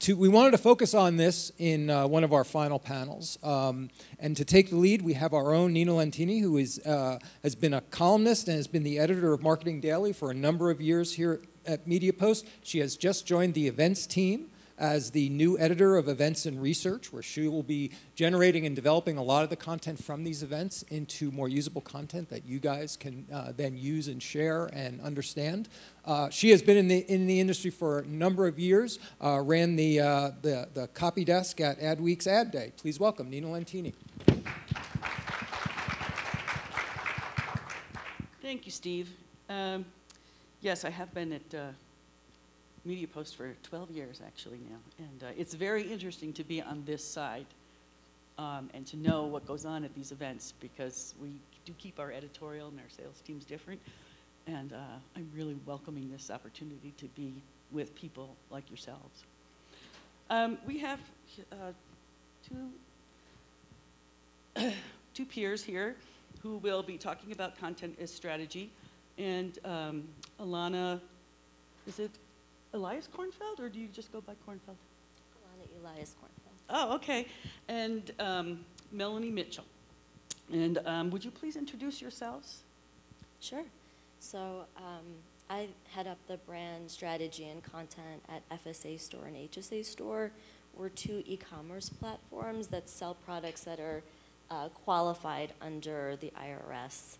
we wanted to focus on this in one of our final panels. And to take the lead, we have our own Nina Lentini, who has been a columnist and has been the editor of Marketing Daily for a number of years here at MediaPost. She has just joined the events team as the new editor of Events and Research, where she will be generating and developing a lot of the content from these events into more usable content that you guys can then use and share and understand. She has been in the industry for a number of years, ran the copy desk at Adweek's Ad Day. Please welcome Nina Lentini. Thank you, Steve. Yes, I have been at MediaPost for 12 years actually now, and it's very interesting to be on this side and to know what goes on at these events, because we do keep our editorial and our sales teams different, and I'm really welcoming this opportunity to be with people like yourselves. We have two peers here who will be talking about content as strategy, and Alana, is it Elias Kornfeld, or do you just go by Kornfeld? Alana Elias Kornfeld. Oh, okay. And Melanie Mitchell. And would you please introduce yourselves? Sure. So I head up the brand strategy and content at FSA Store and HSA Store. We're two e-commerce platforms that sell products that are qualified under the IRS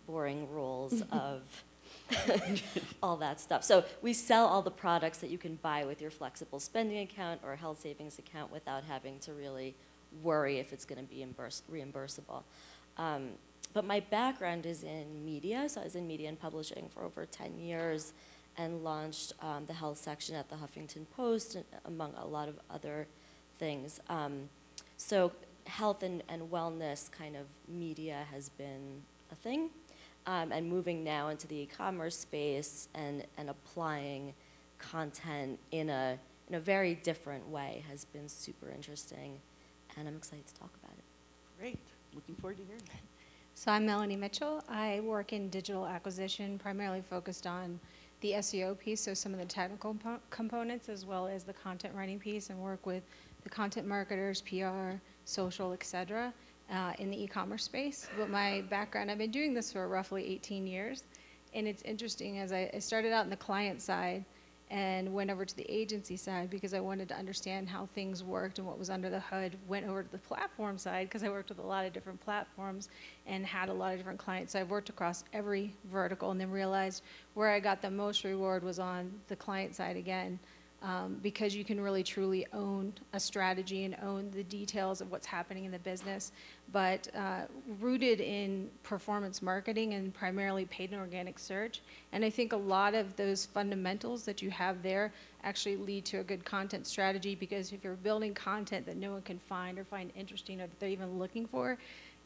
boring rules of all that stuff. So we sell all the products that you can buy with your flexible spending account or health savings account without having to really worry if it's going to be reimbursable. But my background is in media, so I was in media and publishing for over 10 years and launched the health section at the Huffington Post, among a lot of other things. So health and wellness kind of media has been a thing. And moving now into the e-commerce space and applying content in a very different way has been super interesting, and I'm excited to talk about it. Great. Looking forward to hearing that. So I'm Melanie Mitchell. I work in digital acquisition, primarily focused on the SEO piece, so some of the technical components, as well as the content writing piece, and work with the content marketers, PR, social, etc. In the e-commerce space. But my background, I've been doing this for roughly 18 years, and it's interesting as I started out in the client side and went over to the agency side because I wanted to understand how things worked and what was under the hood, went over to the platform side because I worked with a lot of different platforms and had a lot of different clients. So I've worked across every vertical and then realized where I got the most reward was on the client side again. Because you can really truly own a strategy and own the details of what's happening in the business, but rooted in performance marketing and primarily paid and organic search. And I think a lot of those fundamentals that you have there actually lead to a good content strategy, because if you're building content that no one can find or find interesting or that they're even looking for,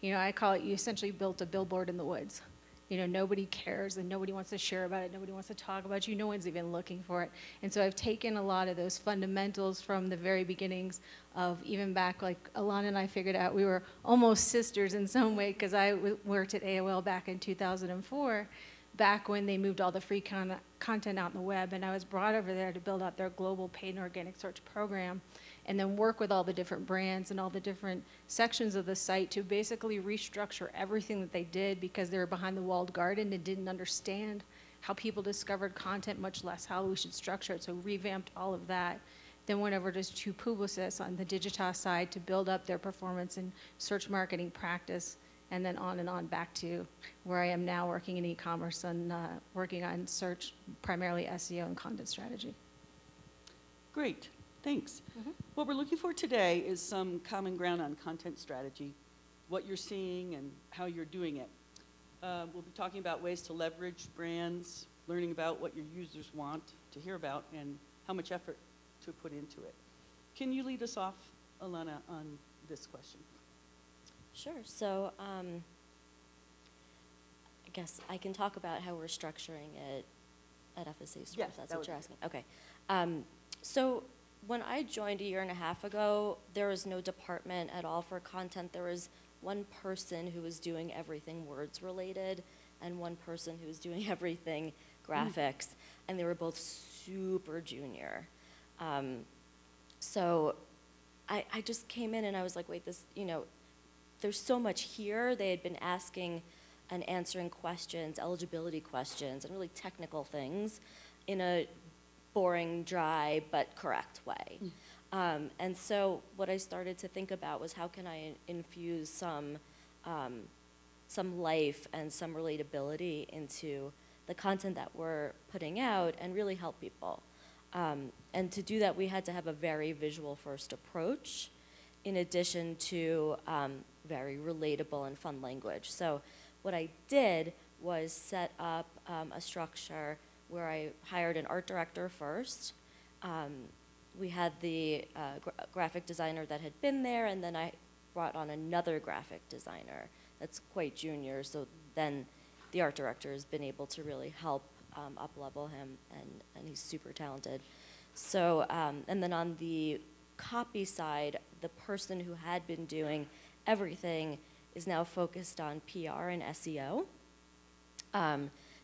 I call it you essentially built a billboard in the woods. Nobody cares and nobody wants to share about it, nobody wants to talk about you, no one's even looking for it. And so I've taken a lot of those fundamentals from the very beginnings of even back, like Alana and I figured out we were almost sisters in some way, because I worked at AOL back in 2004, back when they moved all the free content out on the web, and I was brought over there to build out their global paid and organic search program, and then work with all the different brands and all the different sections of the site to basically restructure everything that they did, because they were behind the walled garden and didn't understand how people discovered content, much less how we should structure it. So revamped all of that. Then went over to Publicis on the Digitas side to build up their performance and search marketing practice, and then on back to where I am now, working in e-commerce and working on search, primarily SEO and content strategy. Great. Thanks. What we're looking for today is some common ground on content strategy, what you're seeing and how you're doing it. We'll be talking about ways to leverage brands, learning about what your users want to hear about, and how much effort to put into it. Can you lead us off, Alana, on this question? Sure. So I guess I can talk about how we're structuring it at FSA Store, if that's what you're asking. Okay. So when I joined a year and a half ago, there was no department at all for content. There was one person who was doing everything words related and one person who was doing everything graphics, and they were both super junior. So I just came in and I was like, wait, this, you know, there's so much here. They had been asking and answering questions, eligibility questions, and really technical things in a boring, dry, but correct way. And so what I started to think about was how can I infuse some life and some relatability into the content that we're putting out and really help people. And to do that, we had to have a very visual first approach in addition to very relatable and fun language. So what I did was set up a structure where I hired an art director first. We had the graphic designer that had been there, and then I brought on another graphic designer that's quite junior, so then the art director has been able to really help up-level him, and he's super talented. So, and then on the copy side, the person who had been doing everything is now focused on PR and SEO,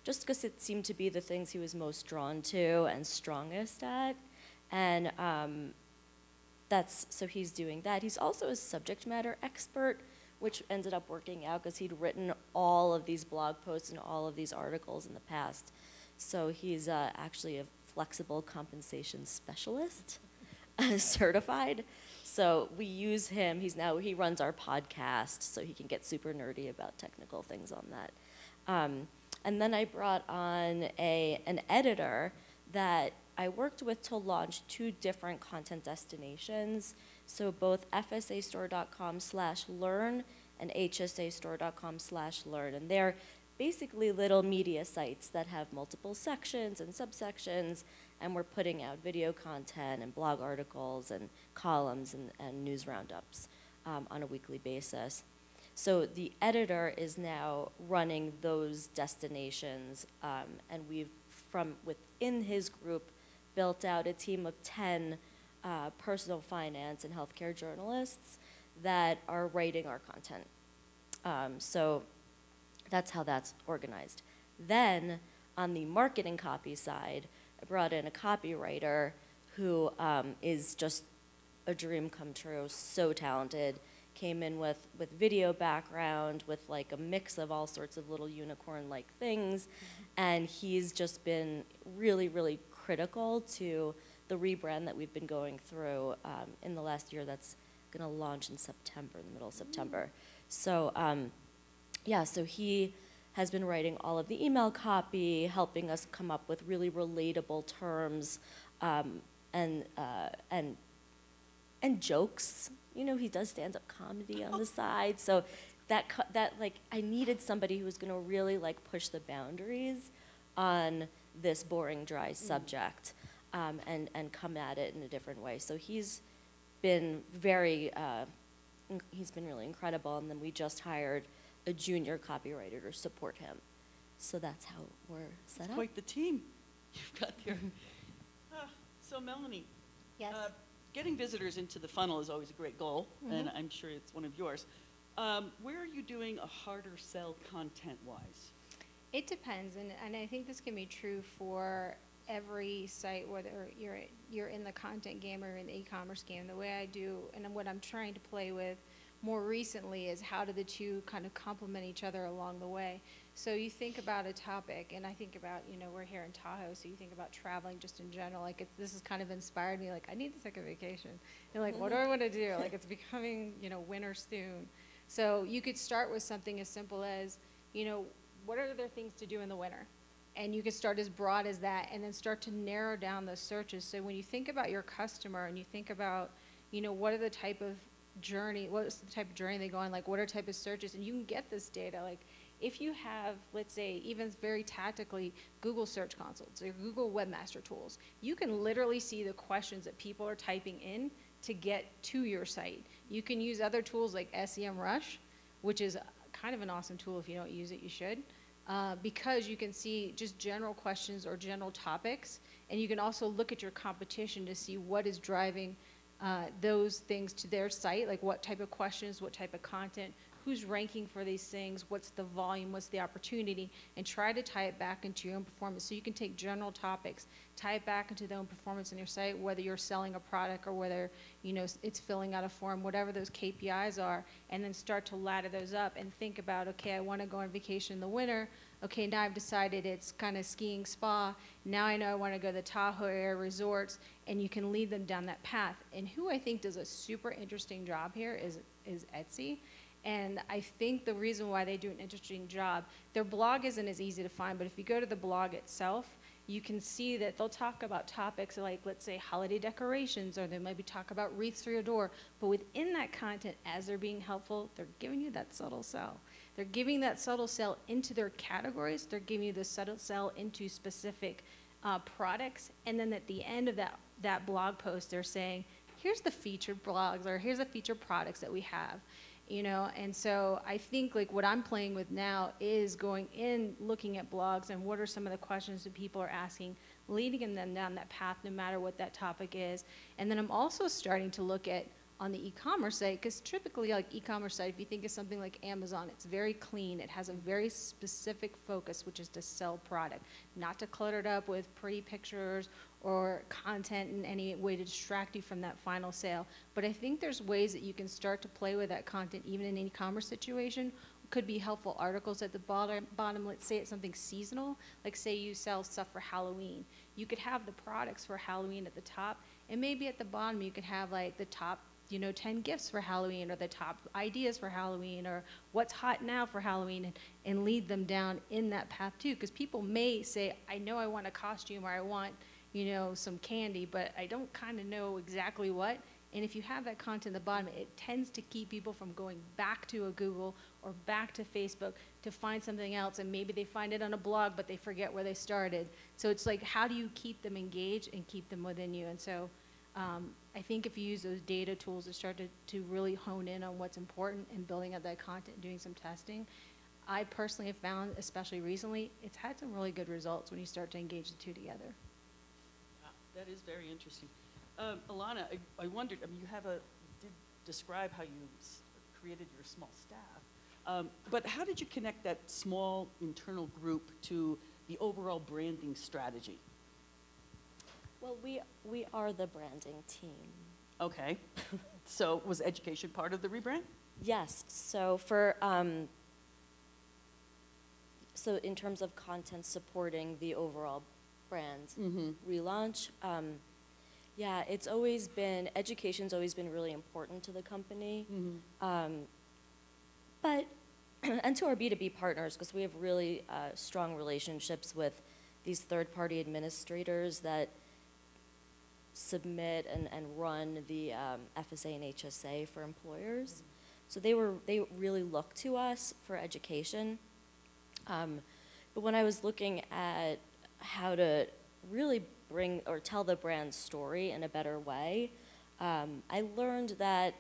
just because it seemed to be the things he was most drawn to and strongest at. And so he's doing that. He's also a subject matter expert, which ended up working out because he'd written all of these blog posts and all of these articles in the past. So he's actually a flexible compensation specialist, certified. So we use him. He runs our podcast, so he can get super nerdy about technical things on that. And then I brought on an editor that I worked with to launch 2 different content destinations. So both fsastore.com/learn and hsastore.com/learn. And they're basically little media sites that have multiple sections and subsections, and we're putting out video content and blog articles and columns and news roundups on a weekly basis. So the editor is now running those destinations, and we've, from within his group, built out a team of 10 personal finance and healthcare journalists that are writing our content. So that's how that's organized. Then on the marketing copy side, I brought in a copywriter who is just a dream come true, so talented. Came in with video background, with like a mix of all sorts of little unicorn-like things, and he's just been really, really critical to the rebrand that we've been going through in the last year that's gonna launch in September, in the middle of September. So yeah, so he has been writing all of the email copy, helping us come up with really relatable terms and jokes. You know, he does stand-up comedy on the side, so that like I needed somebody who was going to really like push the boundaries on this boring, dry subject, and come at it in a different way. So he's been really incredible. And then we just hired a junior copywriter to support him. So that's how we're set up. Quite the team you've got there. So Melanie, Yes. Getting visitors into the funnel is always a great goal, and I'm sure it's one of yours. Where are you doing a harder sell content-wise? It depends, and I think this can be true for every site, whether you're in the content game or in the e-commerce game. The way I do, and what I'm trying to play with more recently, is how do the two kind of complement each other along the way. So you think about a topic, and I think about, you know, we're here in Tahoe, so you think about traveling just in general. Like, this has kind of inspired me, like, I need to take a vacation. And like, what do I want to do? Like, it's becoming, you know, winter soon. So you could start with something as simple as, you know, what are there things to do in the winter? And you could start as broad as that, and then start to narrow down those searches. So when you think about your customer and you think about, you know, what is the type of journey they go on, like what are type of searches, and you can get this data. Like if you have, let's say, even very tactically, Google Search Consoles or Google Webmaster Tools, you can literally see the questions that people are typing in to get to your site. You can use other tools like SEMrush, which is kind of an awesome tool. If you don't use it, you should. Because you can see just general questions or general topics, and you can also look at your competition to see what is driving those things to their site, like what type of questions, what type of content, who's ranking for these things, what's the volume, what's the opportunity, and try to tie it back into your own performance. So you can take general topics, tie it back into their own performance on your site, whether you're selling a product or whether, you know, it's filling out a form, whatever those KPIs are, and then start to ladder those up and think about, okay, I want to go on vacation in the winter. Okay, now I've decided it's kind of skiing spa. Now I know I want to go to the Tahoe area resorts, and you can lead them down that path. And who I think does a super interesting job here is Etsy. And I think the reason why they do an interesting job, their blog isn't as easy to find, but if you go to the blog itself, you can see that they'll talk about topics like, let's say, holiday decorations, or they maybe talk about wreaths for your door. But within that content, as they're being helpful, they're giving you that subtle sell. They're giving that subtle sell into their categories. They're giving you the subtle sell into specific products. And then at the end of that blog post, they're saying, here's the featured blogs, or here's the featured products that we have. You know, and so I think like what I'm playing with now is going in, looking at blogs and what are some of the questions that people are asking, leading them down that path no matter what that topic is. And then I'm also starting to look at on the e-commerce site, because typically like e-commerce site, if you think of something like Amazon, it's very clean. It has a very specific focus, which is to sell product, not to clutter it up with pretty pictures or content in any way to distract you from that final sale. But I think there's ways that you can start to play with that content even in an e-commerce situation. Could be helpful articles at the bottom. Let's say it's something seasonal, like say you sell stuff for Halloween. You could have the products for Halloween at the top, and maybe at the bottom you could have like the top 10 gifts for Halloween, or the top ideas for Halloween, or what's hot now for Halloween, and lead them down in that path too. Because people may say, I know I want a costume, or I want, some candy, but I don't kind of know exactly what. And if you have that content at the bottom, it tends to keep people from going back to a Google or back to Facebook to find something else, and maybe they find it on a blog, but they forget where they started. So it's like, how do you keep them engaged and keep them within you? And so I think if you use those data tools to start to really hone in on what's important and building up that content, doing some testing, I personally have found, especially recently, it's had some really good results when you start to engage the two together. Wow, that is very interesting. Alana, I wondered, you did describe how you created your small staff, but how did you connect that small internal group to the overall branding strategy? Well, we are the branding team. Okay. So was education part of the rebrand? Yes. So so in terms of content supporting the overall brand relaunch, yeah, education's always been really important to the company. But, and to our B2B partners, because we have really strong relationships with these third-party administrators that submit and run the FSA and HSA for employers. So they really look to us for education. But when I was looking at how to really bring or tell the brand story in a better way, I learned that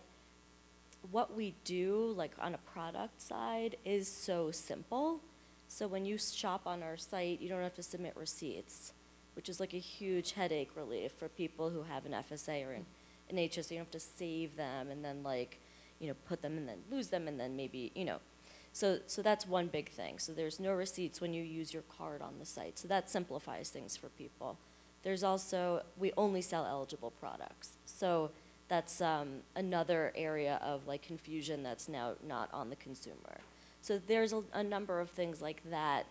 what we do, like on a product side, is so simple. So when you shop on our site, you don't have to submit receipts, which is like a huge headache relief for people who have an FSA or an HSA. You don't have to save them and then put them and then lose them and then maybe, So that's one big thing. So there's no receipts when you use your card on the site. So that simplifies things for people. There's also, we only sell eligible products. So that's another area of confusion that's now not on the consumer. So there's a number of things like that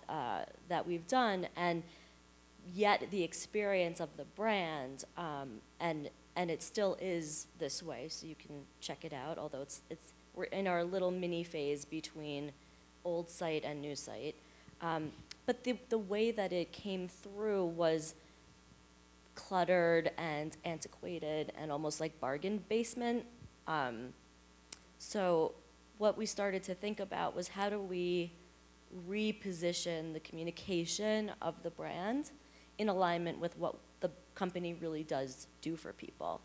that we've done, and yet the experience of the brand, and it still is this way, so you can check it out, although we're in our little mini phase between old site and new site. But the way that it came through was cluttered and antiquated and almost like bargain basement. So what we started to think about was, how do we reposition the communication of the brand in alignment with what the company really does do for people.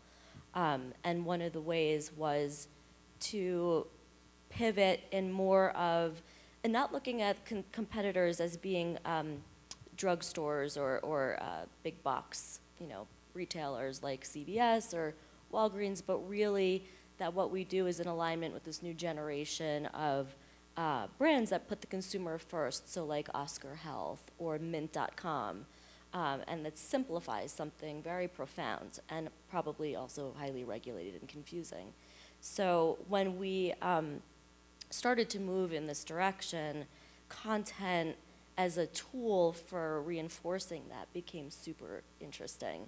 And one of the ways was to pivot in more of, and not looking at competitors as being drugstores or big box, retailers like CVS or Walgreens, but really that what we do is in alignment with this new generation of brands that put the consumer first, so like Oscar Health or Mint.com, and that simplifies something very profound and probably also highly regulated and confusing. So when we started to move in this direction, content as a tool for reinforcing that became super interesting.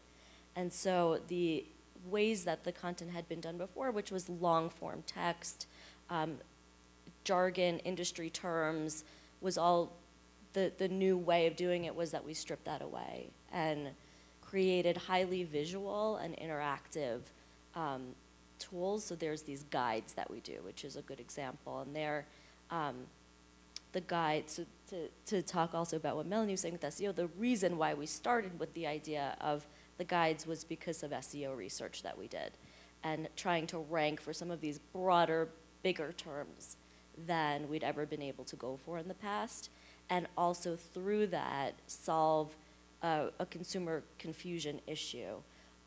And so the ways that the content had been done before, which was long form text, jargon, industry terms, was all the new way of doing it was that we stripped that away and created highly visual and interactive tools. So there's these guides that we do, which is a good example. And they're the guide, so to talk also about what Melanie was saying with SEO, the reason why we started with the idea of the guides was because of SEO research that we did and trying to rank for some of these broader, bigger terms than we'd ever been able to go for in the past, and also through that solve a consumer confusion issue.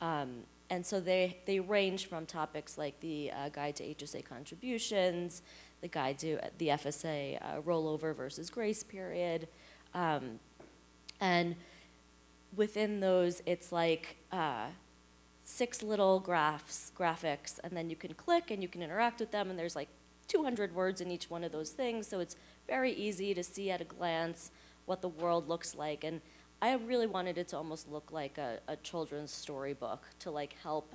And so they range from topics like the guide to HSA contributions, the guide to the FSA rollover versus grace period. And within those, it's like 6 little graphics, and then you can click and you can interact with them, and there's like 200 words in each one of those things, so it's very easy to see at a glance what the world looks like. And I really wanted it to almost look like a children's storybook to like help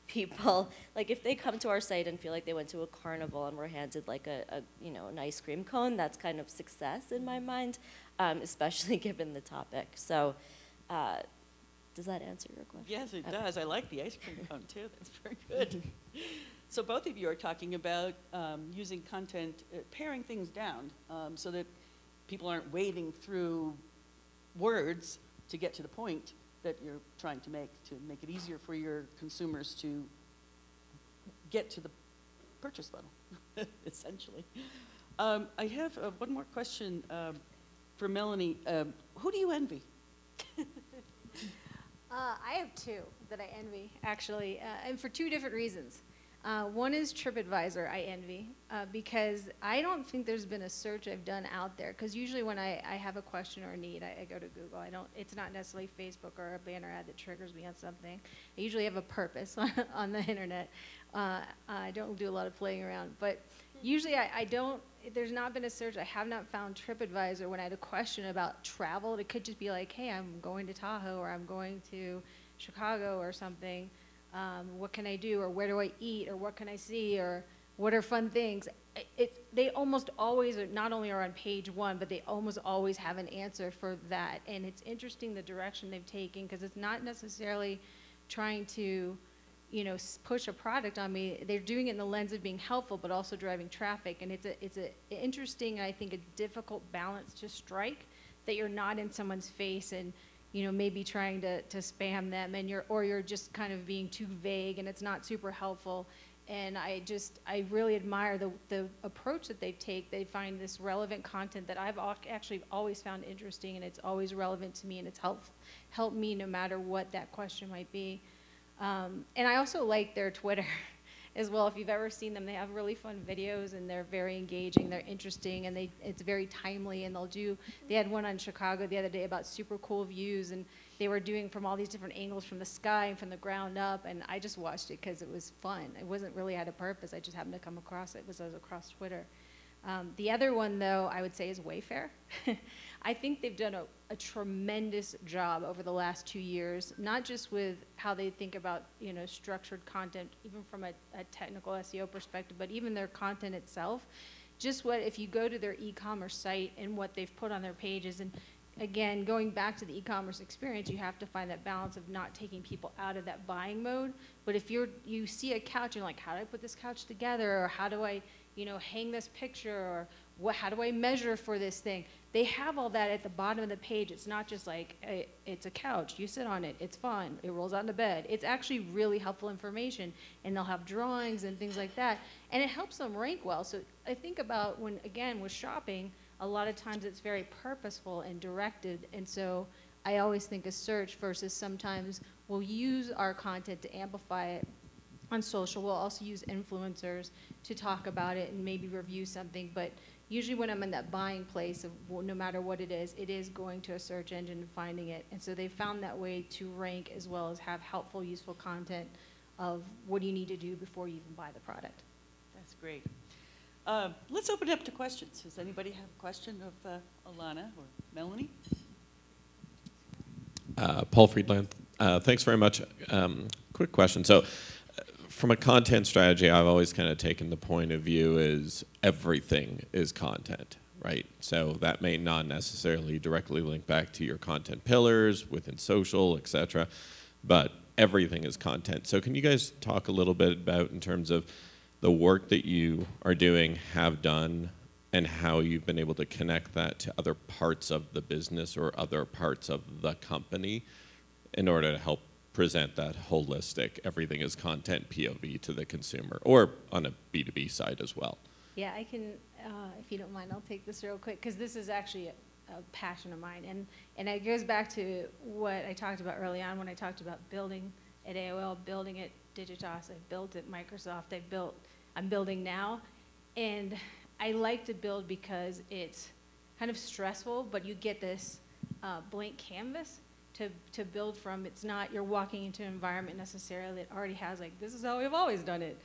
people, like if they come to our site and feel like they went to a carnival and were handed like an ice cream cone, that's kind of success in my mind, especially given the topic. So does that answer your question? Yes, it does. I like the ice cream cone too. That's very good. So both of you are talking about using content, paring things down so that people aren't wading through words to get to the point that you're trying to make it easier for your consumers to get to the purchase funnel, essentially. I have one more question for Melanie. Who do you envy? I have 2 that I envy, actually, and for 2 different reasons. One is TripAdvisor I envy, because I don't think there's been a search I've done out there, because usually when I have a question or a need, I go to Google. It's not necessarily Facebook or a banner ad that triggers me on something. I usually have a purpose on the internet. I don't do a lot of playing around, but usually there's not been a search. I have not found TripAdvisor when I had a question about travel. It could just be like, hey, I'm going to Tahoe, or I'm going to Chicago or something. What can I do, or where do I eat, or what can I see, or what are fun things? They almost always not only are on page 1, but they almost always have an answer for that. And it's interesting the direction they've taken, because it's not necessarily trying to, push a product on me. They're doing it in the lens of being helpful, but also driving traffic. And it's a interesting, I think, a difficult balance to strike, that you're not in someone's face and maybe trying to spam them, and you're just kind of being too vague, and it's not super helpful. And I really admire the approach that they take. They find this relevant content that I've actually always found interesting, and it's always relevant to me, and it's helped me no matter what that question might be. And I also like their Twitter as well. If you've ever seen them, they have really fun videos, and they're very engaging, they're interesting, and it's very timely. And they had one on Chicago the other day about super cool views, and they were doing from all these different angles, from the sky and from the ground up, and I just watched it because it was fun. It wasn't really had a purpose. I just happened to come across it. I was across Twitter. The other one, though, I would say is Wayfair. I think they've done a tremendous job over the last 2 years, not just with how they think about structured content, even from a technical SEO perspective, but even their content itself. Just if you go to their e-commerce site and what they've put on their pages, and again, going back to the e-commerce experience, you have to find that balance of not taking people out of that buying mode. But if you see a couch, and like, how do I put this couch together, or how do I hang this picture, or how do I measure for this thing? They have all that at the bottom of the page. It's not just like, it's a couch, you sit on it, it's fun, it rolls out into bed. It's actually really helpful information, and they'll have drawings and things like that, and it helps them rank well. So I think about with shopping, a lot of times it's very purposeful and directed, and so I always think of search versus sometimes we'll use our content to amplify it on social. We'll also use influencers to talk about it and maybe review something. But usually when I'm in that buying place of, well, no matter what it is going to a search engine and finding it. And so they found that way to rank as well as have helpful, useful content of what do you need to do before you even buy the product. That's great. Let's open it up to questions. Does anybody have a question of Alana or Melanie? Paul Friedland. Thanks very much. Quick question. So from a content strategy, I've always kind of taken the point of view is everything is content, right? So that may not necessarily directly link back to your content pillars within social, et cetera, but everything is content. So can you guys talk a little bit about in terms of the work that you are doing, have done, and how you've been able to connect that to other parts of the business or other parts of the company in order to help present that holistic, everything is content POV to the consumer, or on a B2B side as well? Yeah, I can, if you don't mind, I'll take this real quick, because this is actually a passion of mine. And it goes back to what I talked about early on when I talked about building at AOL, building at Digitas, I built at Microsoft, I'm building now. And I like to build because it's kind of stressful, but you get this blank canvas to build from. It's not you're walking into an environment necessarily that already has like, this is how we've always done it.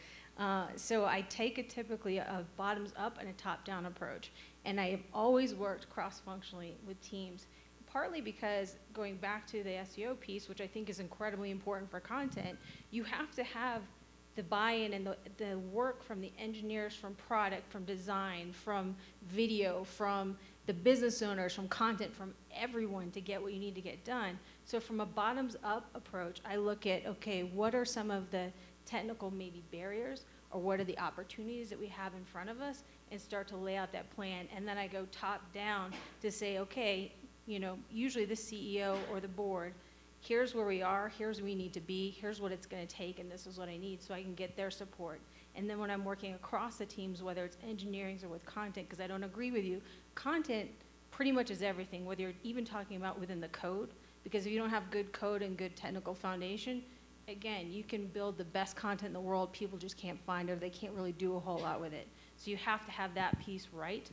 So I take typically a bottoms up and a top down approach. And I have always worked cross-functionally with teams, partly because going back to the SEO piece, which I think is incredibly important for content, you have to have the buy-in and the work from the engineers, from product, from design, from video, from the business owners, from content, from everyone to get what you need to get done. So from a bottoms-up approach, I look at, okay, what are some of the technical maybe barriers, or what are the opportunities that we have in front of us, and start to lay out that plan. And then I go top-down to say, okay, you know, usually the CEO or the board, here's where we are, here's where we need to be, here's what it's going to take, and this is what I need, so I can get their support. And then when I'm working across the teams, whether it's engineering or with content, because I don't agree with you, content pretty much is everything, whether you're even talking about within the code, because if you don't have good code and good technical foundation, again, you can build the best content in the world, people just can't find it, or they can't really do a whole lot with it. So you have to have that piece right,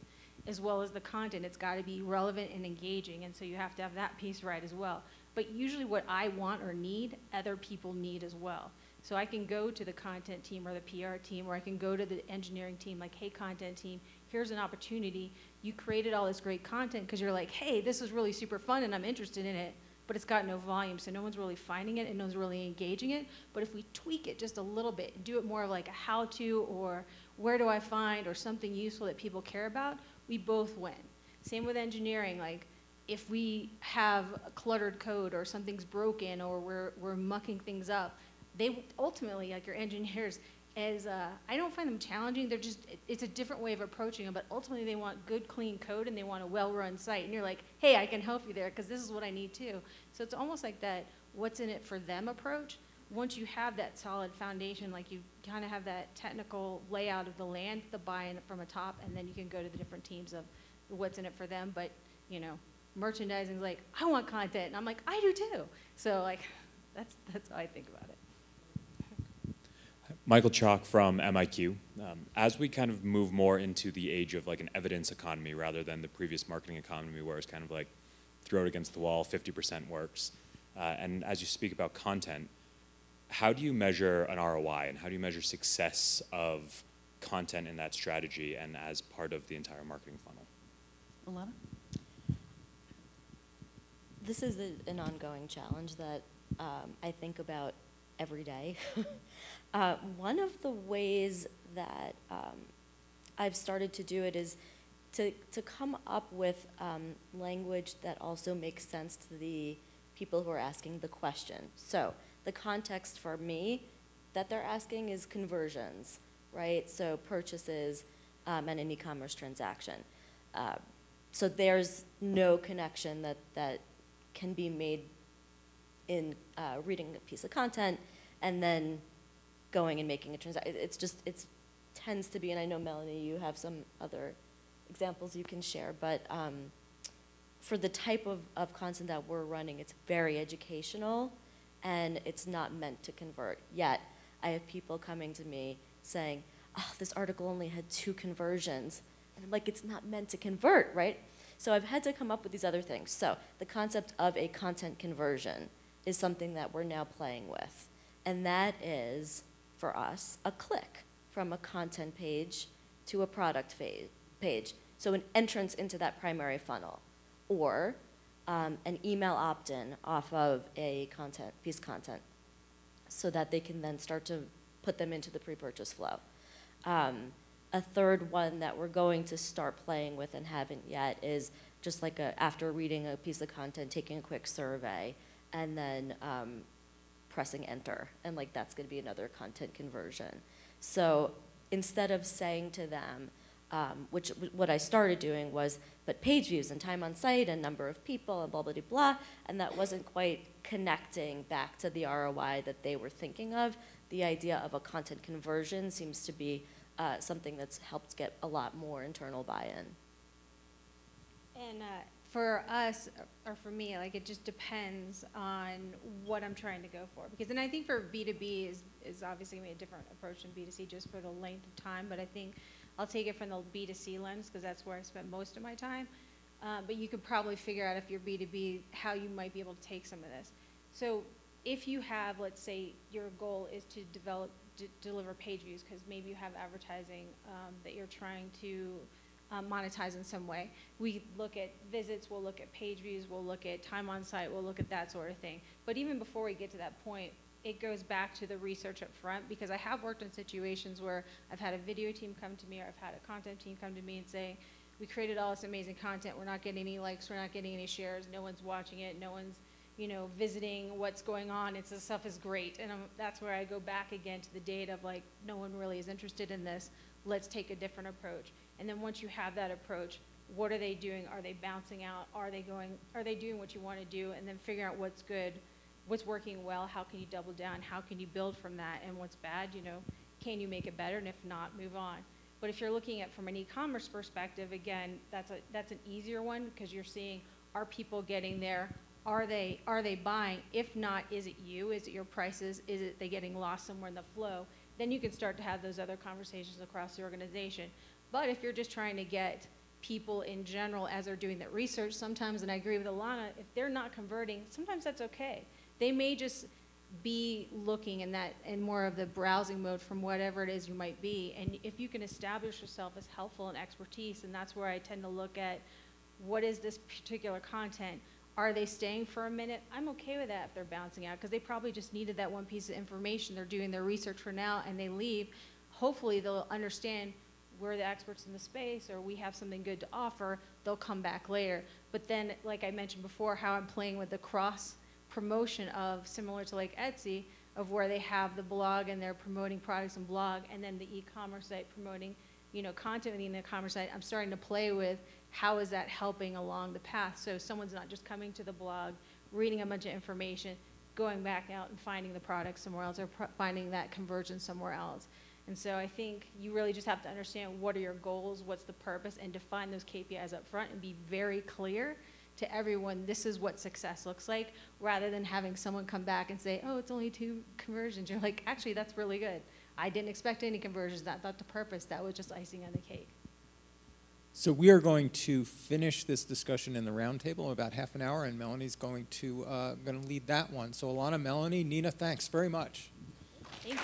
as well as the content. It's got to be relevant and engaging, and so you have to have that piece right as well. But usually what I want or need, other people need as well. So I can go to the content team or the PR team, or I can go to the engineering team, like, hey, content team, here's an opportunity. You created all this great content because you're like, hey, this is really super fun and I'm interested in it, but it's got no volume, so no one's really finding it and no one's really engaging it. But if we tweak it just a little bit and do it more like a how-to, or where do I find, or something useful that people care about, we both win. Same with engineering, like, if we have a cluttered code or something's broken or we're mucking things up, they ultimately, like your engineers, I don't find them challenging, they're just, it's a different way of approaching them, but ultimately they want good, clean code and they want a well-run site. And you're like, hey, I can help you there because this is what I need too. So it's almost like that what's in it for them approach. Once you have that solid foundation, like you kind of have that technical layout of the land, the buy-in from a top, and then you can go to the different teams of what's in it for them. But, you know, merchandising's like, I want content, and I'm like, I do too. So like, that's how I think about it. Michael Chalk from MIQ. As we kind of move more into the age of like an evidence economy rather than the previous marketing economy where it's kind of like throw it against the wall, 50% works. And as you speak about content, how do you measure an ROI and how do you measure success of content in that strategy and as part of the entire marketing funnel? Alana? This is an ongoing challenge that I think about every day. One of the ways that I've started to do it is to come up with language that also makes sense to the people who are asking the question. So the context for me that they're asking is conversions, right? So purchases and an e-commerce transaction. So there's no connection that can be made in reading a piece of content and then going and making a transaction. It tends to be, and I know, Melanie, you have some other examples you can share, but for the type of content that we're running, it's very educational and it's not meant to convert. Yet, I have people coming to me saying, oh, this article only had 2 conversions. And I'm like, it's not meant to convert, right? So I've had to come up with these other things. So the concept of a content conversion is something that we're now playing with. And that is, for us, a click from a content page to a product page. So an entrance into that primary funnel, or an email opt-in off of a piece of content, so that they can then start to put them into the pre-purchase flow. A third one that we're going to start playing with and haven't yet is just like after reading a piece of content, taking a quick survey, and then pressing enter. And like that's going to be another content conversion. So instead of saying to them, what I started doing was put page views and time on site and number of people and blah, blah, blah, blah, and that wasn't quite connecting back to the ROI that they were thinking of. The idea of a content conversion seems to be something that's helped get a lot more internal buy-in. And for us, or for me, like it just depends on what I'm trying to go for. Because, and I think for B2B is obviously going to be a different approach than B2C just for the length of time, but I think I'll take it from the B2C lens because that's where I spent most of my time. But you could probably figure out if you're B2B how you might be able to take some of this. So if you have, let's say, your goal is to deliver page views because maybe you have advertising that you're trying to monetize in some way. We look at visits, we'll look at page views, we'll look at time on site, we'll look at that sort of thing. But even before we get to that point, it goes back to the research up front because I have worked in situations where I've had a video team come to me or I've had a content team come to me and say, we created all this amazing content, we're not getting any likes, we're not getting any shares, no one's watching it, no one's visiting what's going on, this stuff is great. And that's where I go back again to the data of like, no one really is interested in this, let's take a different approach. And then once you have that approach, what are they doing? Are they bouncing out? Are they doing what you want to do? And then figuring out what's good, what's working well, how can you double down, how can you build from that, and what's bad, can you make it better, and if not, move on. But if you're looking at from an e-commerce perspective, again, that's an easier one because you're seeing, are people getting there? Are they buying? If not, is it you? Is it your prices? Is it they getting lost somewhere in the flow? Then you can start to have those other conversations across the organization. But if you're just trying to get people in general as they're doing that research, sometimes, and I agree with Alana, if they're not converting, sometimes that's okay. They may just be looking in more of the browsing mode from whatever it is you might be. And if you can establish yourself as helpful and expertise, and that's where I tend to look at what is this particular content. Are they staying for a minute? I'm okay with that if they're bouncing out because they probably just needed that one piece of information. They're doing their research for now and they leave. Hopefully they'll understand we're the experts in the space or we have something good to offer. They'll come back later. But then, like I mentioned before, how I'm playing with the cross promotion of, similar to like Etsy, of where they have the blog and they're promoting products and blog, and then the e-commerce site promoting, content in the e-commerce site. I'm starting to play with how is that helping along the path. So someone's not just coming to the blog, reading a bunch of information, going back out and finding the product somewhere else or finding that conversion somewhere else. And so I think you really just have to understand what are your goals, what's the purpose, and define those KPIs up front and be very clear to everyone, this is what success looks like, rather than having someone come back and say, oh, it's only 2 conversions. You're like, actually, that's really good. I didn't expect any conversions. That's not the purpose. That was just icing on the cake. So we are going to finish this discussion in the roundtable in about half an hour, and Melanie's going to lead that one. So Alana, Melanie, Nina, thanks very much. Thanks.